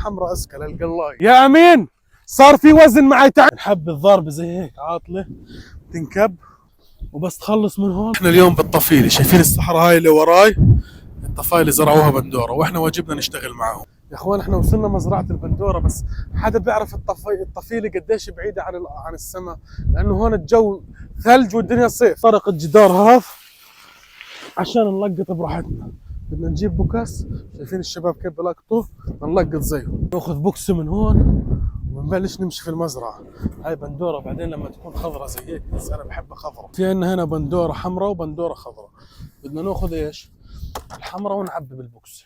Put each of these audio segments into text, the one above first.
حمراء اسكى للقلاي يا امين. صار في وزن معي نحب الضربه زي هيك عاطله تنكب وبس تخلص من هون. احنا اليوم بالطفيله، شايفين الصحراء هاي اللي وراي، الطفايله زرعوها بندوره واحنا واجبنا نشتغل معهم. يا اخوان احنا وصلنا مزرعه البندوره، بس حدا بيعرف الطفيله قديش بعيده عن السماء؟ لانه هون الجو ثلج والدنيا صيف. طرق الجدار هذا عشان نلقط براحتنا. بدنا نجيب بوكس، شايفين الشباب كيف بلقطوا، نلقط زيهم. ناخذ بوكس من هون ونبلش نمشي في المزرعه. هاي بندوره بعدين لما تكون خضراء زي هيك، بس انا بحبها خضراء. في عندنا هنا بندوره حمراء وبندوره خضراء. بدنا ناخذ ايش؟ الحمراء ونعبي بالبوكس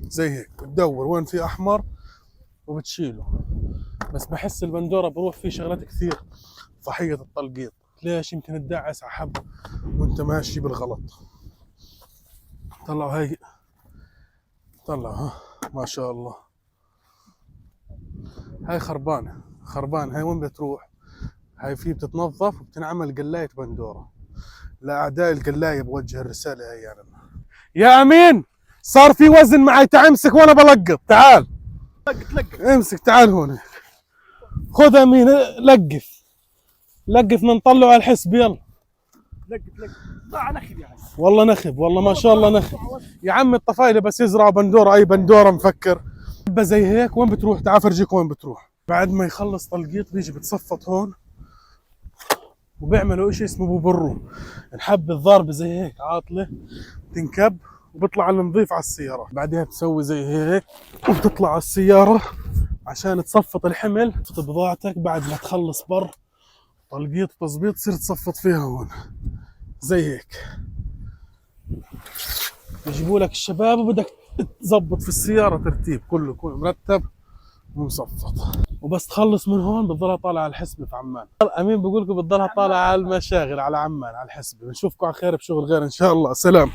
زي هيك، بتدور وين في احمر وبتشيله. بس بحس البندوره بروح فيه شغلات كثير ضحيه التلقيط. ليش؟ يمكن تدعس على حب وانت ماشي بالغلط. طلعوا هاي، طلعوا ها ما شاء الله. هاي خربانه خربانه. هاي وين بتروح؟ هاي فيه بتتنظف وبتنعمل قلاية بندوره. لاعداء القلايه بوجه الرساله هي يعني. يا امين صار في وزن معي، تعال امسك وانا بلقط. تعال لقف امسك، تعال هون خذ امين. لقف بدنا نطلعه على الحسب. يلا لقف ضاع نخب يعني. والله نخب، والله ما شاء الله نخب يا عم. الطفايله بس يزرعوا بندوره، اي بندوره مفكر زي هيك. وين بتروح؟ تعال فرجيك وين بتروح. بعد ما يخلص تلقيط بيجي بتصفط هون وبيعملوا اشي اسمه ببروا. نحب الضربه زي هيك عاطله تنكب وبطلع النظيف على السيارة. بعدها بتسوي زي هيك وبتطلع على السيارة عشان تصفط الحمل، تصفط بضاعتك. بعد ما تخلص بر تلقيط وتظبيط تصير تصفط فيها هون زي هيك. يجيبوا لك الشباب وبدك تظبط في السيارة ترتيب كله يكون مرتب ومصفط. وبس تخلص من هون بتضلها طالعة على الحسبة في عمان. امين بقول لكم بتضلها طالعة على المشاغل على عمان على الحسبة. بنشوفكم على خير بشغل غير ان شاء الله. سلام.